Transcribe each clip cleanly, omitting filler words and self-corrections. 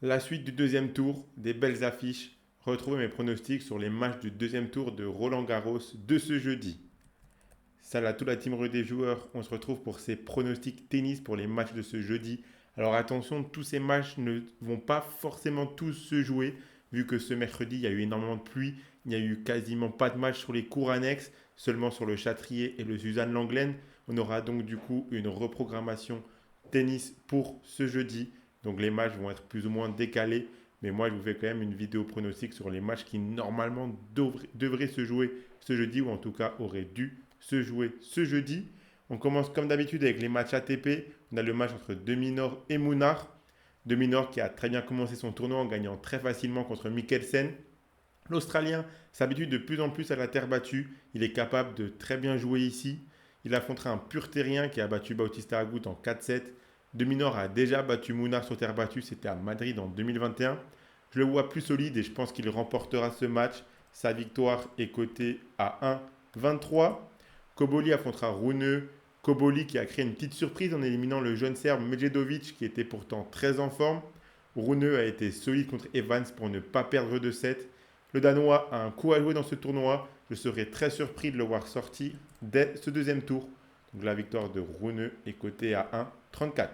La suite du deuxième tour, des belles affiches. Retrouvez mes pronostics sur les matchs du deuxième tour de Roland Garros de ce jeudi. Salut à toute la team des joueurs, on se retrouve pour ces pronostics tennis pour les matchs de ce jeudi. Alors attention, tous ces matchs ne vont pas forcément tous se jouer, vu que ce mercredi, il y a eu énormément de pluie, il n'y a eu quasiment pas de match sur les cours annexes, seulement sur le Châtrier et le Suzanne Langlaine. On aura donc du coup une reprogrammation tennis pour ce jeudi. Donc les matchs vont être plus ou moins décalés, mais moi je vous fais quand même une vidéo pronostic sur les matchs qui normalement devraient se jouer ce jeudi, ou en tout cas auraient dû se jouer ce jeudi. On commence comme d'habitude avec les matchs ATP. On a le match entre Deminor et Mounard. Deminor qui a très bien commencé son tournoi en gagnant très facilement contre Mikkelsen. L'Australien s'habitue de plus en plus à la terre battue. Il est capable de très bien jouer ici. Il affrontera un pur terrien qui a battu Bautista Agut en 4-7. Deminor a déjà battu Mounard sur terre battue, c'était à Madrid en 2021. Je le vois plus solide et je pense qu'il remportera ce match. Sa victoire est cotée à 1,23. Koboli affrontera Rune. Koboli qui a créé une petite surprise en éliminant le jeune Serbe Medjedovic qui était pourtant très en forme. Rune a été solide contre Evans pour ne pas perdre de 7. Le Danois a un coup à jouer dans ce tournoi. Je serais très surpris de le voir sortir dès ce deuxième tour. Donc la victoire de Rune est cotée à 1,34.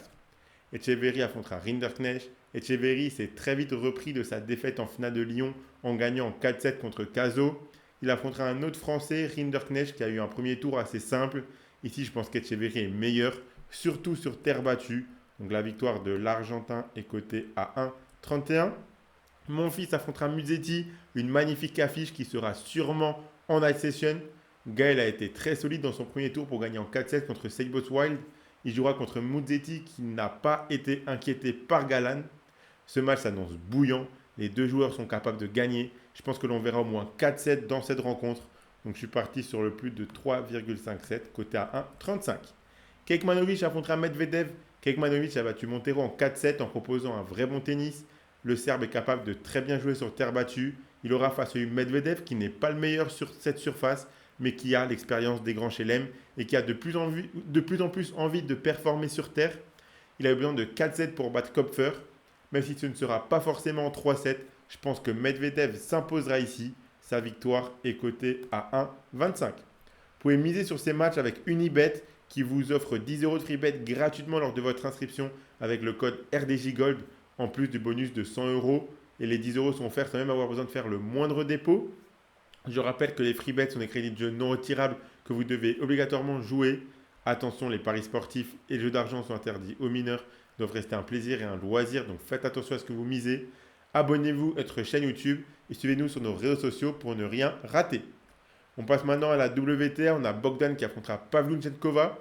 Etcheverry affrontera Rinderknecht. Etcheverry s'est très vite repris de sa défaite en finale de Lyon en gagnant 4-7 contre Cazot. Il affrontera un autre Français, Rinderknecht, qui a eu un premier tour assez simple. Ici, je pense qu'Etcheverry est meilleur, surtout sur terre battue. Donc la victoire de l'Argentin est cotée à 1,31. Mon fils affrontera Musetti, une magnifique affiche qui sera sûrement en night session. Gaël a été très solide dans son premier tour pour gagner en 4-7 contre Seyboth Wild. Il jouera contre Musetti qui n'a pas été inquiété par Galan. Ce match s'annonce bouillant. Les deux joueurs sont capables de gagner. Je pense que l'on verra au moins 4-7 dans cette rencontre. Donc je suis parti sur le plus de 3,57, coté à 1,35. Kekmanovic affrontera Medvedev. Kekmanovic a battu Montero en 4-7 en proposant un vrai bon tennis. Le Serbe est capable de très bien jouer sur terre battue. Il aura face à Medvedev qui n'est pas le meilleur sur cette surface, mais qui a l'expérience des grands chelem et qui a de plus en plus envie de performer sur terre. Il a besoin de 4-7 pour battre Kopfer. Même si ce ne sera pas forcément en 3-7, je pense que Medvedev s'imposera ici. Sa victoire est cotée à 1,25. Vous pouvez miser sur ces matchs avec Unibet qui vous offre 10 euros de free bet gratuitement lors de votre inscription avec le code RDJ Gold en plus du bonus de 100 euros. Et les 10 euros sont offerts sans même avoir besoin de faire le moindre dépôt. Je rappelle que les free bets sont des crédits de jeu non retirables que vous devez obligatoirement jouer. Attention, les paris sportifs et les jeux d'argent sont interdits aux mineurs. Ils doivent rester un plaisir et un loisir, donc faites attention à ce que vous misez. Abonnez-vous à notre chaîne YouTube et suivez-nous sur nos réseaux sociaux pour ne rien rater. On passe maintenant à la WTA. On a Bogdan qui affrontera Pavlyuchenkova.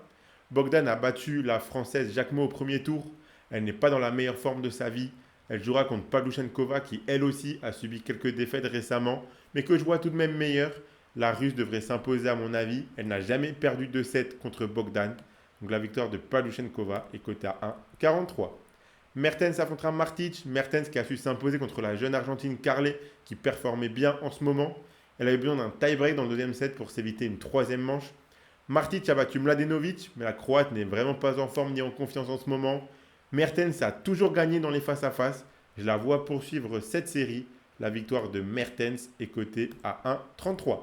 Bogdan a battu la Française Jacquemot au premier tour. Elle n'est pas dans la meilleure forme de sa vie. Elle jouera contre Pavlyuchenkova qui, elle aussi, a subi quelques défaites récemment, mais que je vois tout de même meilleure. La Russe devrait s'imposer à mon avis. Elle n'a jamais perdu de 7 contre Bogdan. Donc la victoire de Pavlyuchenkova est cotée à 1,43. Mertens affrontera Martic. Mertens qui a su s'imposer contre la jeune Argentine Carlet qui performait bien en ce moment. Elle avait besoin d'un tie-break dans le deuxième set pour s'éviter une troisième manche. Martic a battu Mladenovic, mais la Croate n'est vraiment pas en forme ni en confiance en ce moment. Mertens a toujours gagné dans les face-à-face. Je la vois poursuivre cette série. La victoire de Mertens est cotée à 1,33.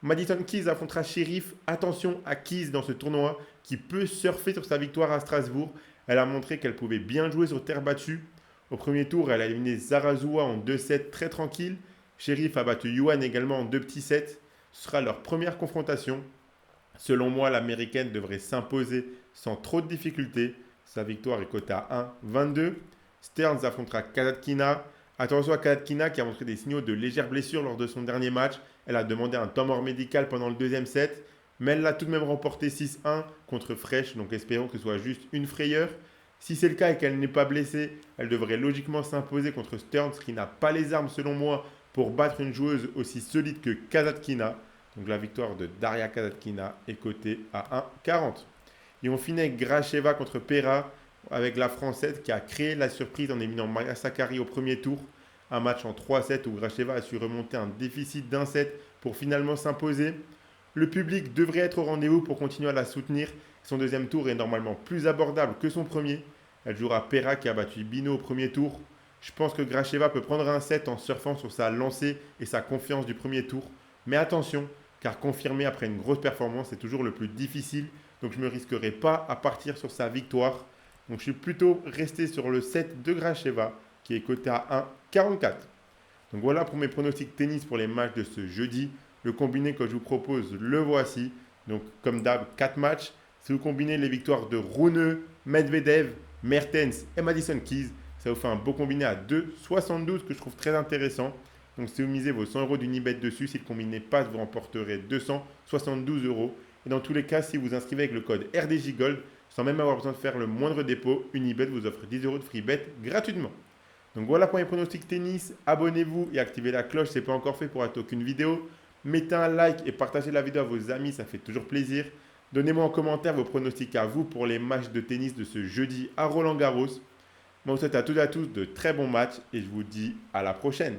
Madison Keys affrontera Sheriff. Attention à Keys dans ce tournoi qui peut surfer sur sa victoire à Strasbourg. Elle a montré qu'elle pouvait bien jouer sur terre battue. Au premier tour, elle a éliminé Zarazua en 2-7 très tranquille. Sheriff a battu Yuan également en 2 petits sets. Ce sera leur première confrontation. Selon moi, l'américaine devrait s'imposer sans trop de difficultés. Sa victoire est cotée à 1,22. Stearns affrontera Kasatkina. Attention à Kasatkina qui a montré des signaux de légères blessures lors de son dernier match. Elle a demandé un temps mort médical pendant le deuxième set, mais elle l'a tout de même remporté 6-1 contre Fresh, donc espérons que ce soit juste une frayeur. Si c'est le cas et qu'elle n'est pas blessée, elle devrait logiquement s'imposer contre Stearns qui n'a pas les armes selon moi pour battre une joueuse aussi solide que Kasatkina. Donc la victoire de Daria Kasatkina est cotée à 1,40. Et on finit avec Gracheva contre Pera avec la Française qui a créé la surprise en éliminant Maria Sakkari au premier tour. Un match en 3-7 où Gracheva a su remonter un déficit d'un set pour finalement s'imposer. Le public devrait être au rendez-vous pour continuer à la soutenir. Son deuxième tour est normalement plus abordable que son premier. Elle jouera Pera qui a battu Bino au premier tour. Je pense que Gracheva peut prendre un set en surfant sur sa lancée et sa confiance du premier tour. Mais attention, car confirmer après une grosse performance est toujours le plus difficile. Donc je ne me risquerai pas à partir sur sa victoire. Donc je suis plutôt resté sur le set de Gracheva qui est coté à 1,44. Donc voilà pour mes pronostics tennis pour les matchs de ce jeudi. Le combiné que je vous propose, le voici. Donc comme d'hab, 4 matchs. Si vous combinez les victoires de Rune, Medvedev, Mertens et Madison Keys, ça vous fait un beau combiné à 2,72 que je trouve très intéressant. Donc si vous misez vos 100 euros d'Unibet dessus, si le combiné passe, vous remporterez 272 euros. Et dans tous les cas, si vous inscrivez avec le code RDJ Gold, sans même avoir besoin de faire le moindre dépôt, Unibet vous offre 10 euros de free bet gratuitement. Donc voilà pour mes pronostics tennis. Abonnez-vous et activez la cloche si ce n'est pas encore fait pour rater aucune vidéo. Mettez un like et partagez la vidéo à vos amis, ça fait toujours plaisir. Donnez-moi en commentaire vos pronostics à vous pour les matchs de tennis de ce jeudi à Roland-Garros. Moi, je vous souhaite à toutes et à tous de très bons matchs et je vous dis à la prochaine.